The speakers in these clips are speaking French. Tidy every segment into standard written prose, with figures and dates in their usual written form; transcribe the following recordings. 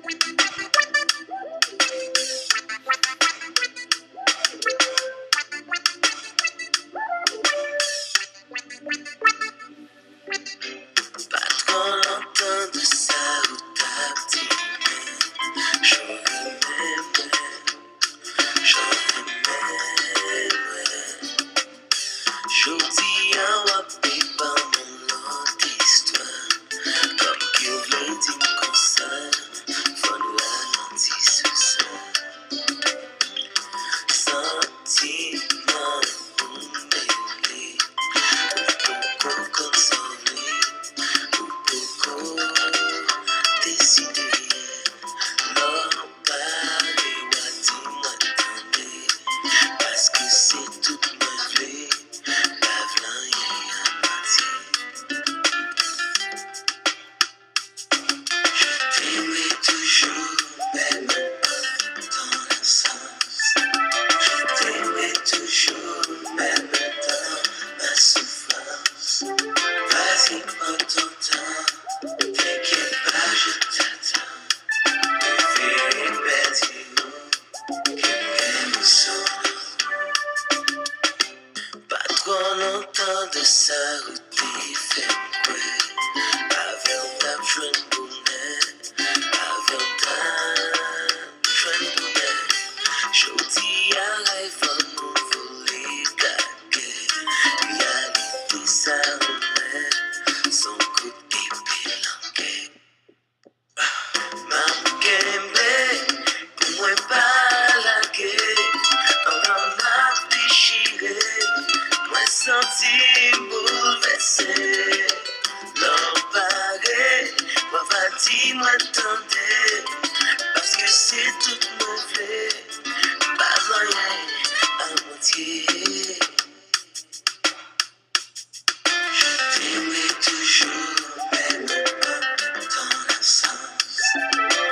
Pas trop longtemps de ça ou ta petite j'aurais aimé, Jodi a wapé par mon lot histoire. Comme qu'il veut dire comme ça, faut nous ralentir sur ça. Sentiment pour mêler, pour consoler, pour décider. Non, parler ou dis-moi attendez, parce que c'est tout mauvais. Trop longtemps de sa route fait quoi? Avant d'apprendre le bonheur, avant d'apprendre le bonheur, je dis à rêve à mon voler caguet, réalité ça remet son côté pélanquet. Ma kembe, pour moi pas la guerre, on va m'a déchiré. Moi senti bouleversé, l'embarré, moi va dire moi attendez, parce que c'est tout mauvais, pas rien à moitié. Je t'aimerai toujours, même pas dans l'absence.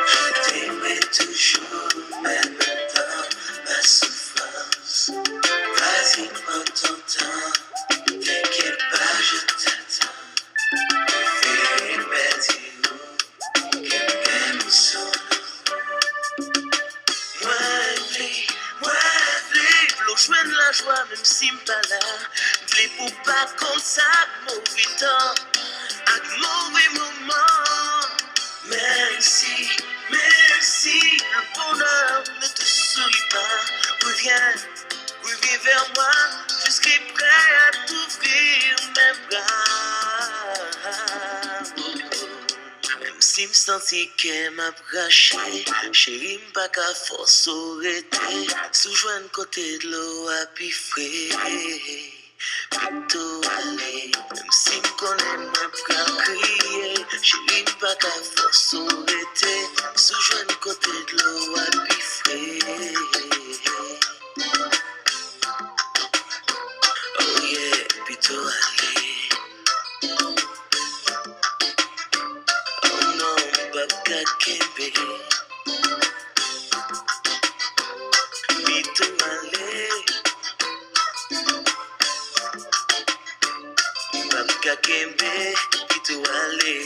Je t'aimerai toujours, même dans ma souffrance. Vas-y, prends ton temps, t'inquiète pas, je t'attends. Fais perdre quelqu'un nous sonne. Moi, l'eau joigne la joie, même si m'pas là. V'lez pour pas comme ça, mauvais temps, avec mauvais moment. Même si le bonheur ne te sourit pas, reviens vers moi, je serai prêt à t'ouvrir mes bras. Même si me senti qu'elle m'a braché, chérie m'pas qu'à force arrêter, sous joint côté de l'eau à pifrer. Plutôt aller, même si me connais m'pas qu'à crier, chérie m'pas qu'à force arrêter, sous joint côté de l'eau à pifrer. Oh yeah, plutôt aller. Oh non, Babka Kembe. Plutôt aller. Babka Kembe, plutôt aller.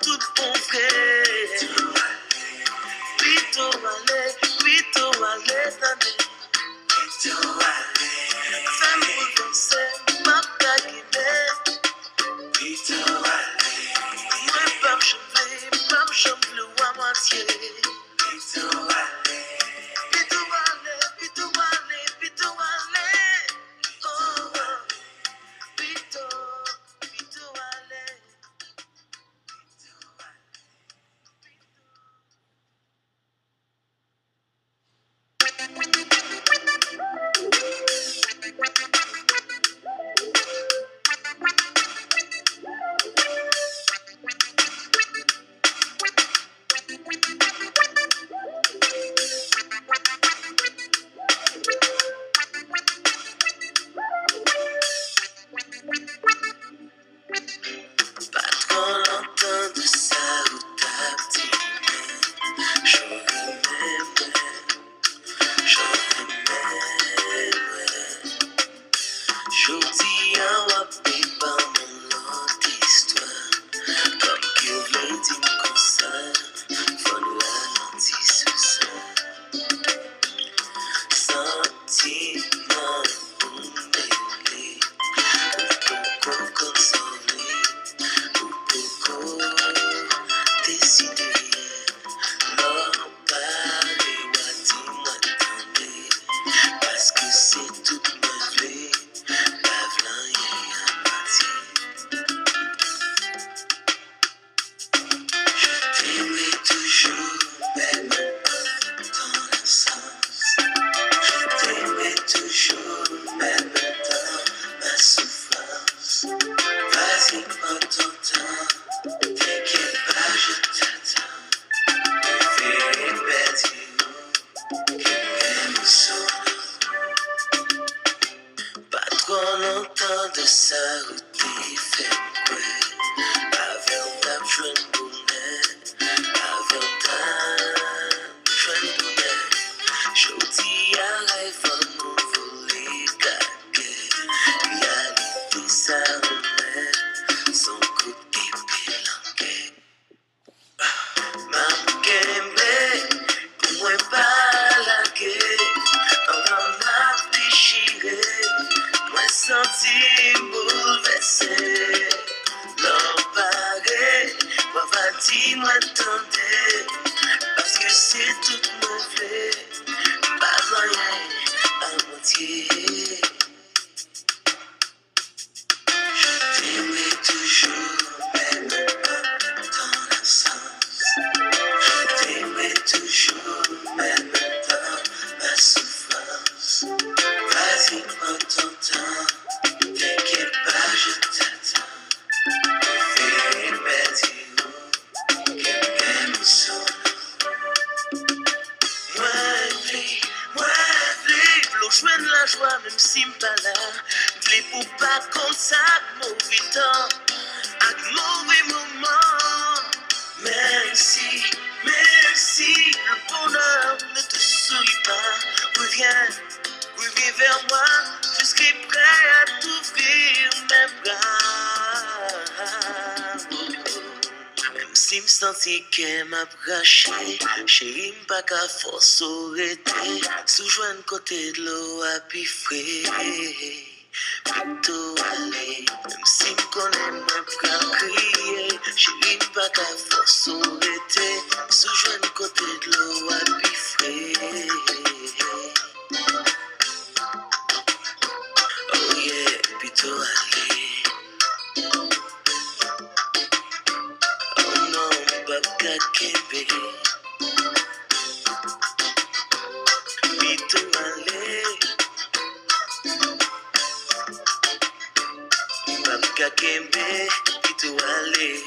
Tout bon frère, plutôt aller, t'en plutôt aller, femme bouleversée, ma plaque Vas-y, prends ton temps, t'inquiète pas, je t'attends. Fais perdu, émotion. Pas trop longtemps de sa route, fait quoi? Avec ta jeune bonnet, avec ta jeune bonnet. Jodi a rêve nous voler cagué. Réalité ça remet son côté pélanqué. Ma kembe, pour moi pas la guerre. On m'a déchiré, moi senti bouleversé. L'homme paraît, moi va dire, moi attendez, parce que c'est tout mauvais. Pas rien à moitié. Je t'aimerai toujours, même pas dans l'absence. Je t'aimerai toujours, même dans ma souffrance. Vas-y, prends ton temps, t'inquiète pas, je t'attends. Fais perdu, émotion. Moi, l'eau joine la joie, même si m'pas là. V'lez pour pas comme ça, mauvais temps, avec mauvais moment. Merci, le bonheur ne te sourit pas. Reviens vers moi, je serai prêt à t'ouvrir mes bras. Même si me senti qu'elle m'a braché, chérie m'pas qu'à force arrêter, sous-joint côté de l'eau à pifrer. Plutôt aller, même si me connais m'a pas crier, chérie m'pas qu'à force arrêter, sous-joint côté de l'eau à pifrer. Oh yeah, plutôt aller. Oh non, Babka Kebe. Plutôt aller. Babka Kebe, plutôt aller.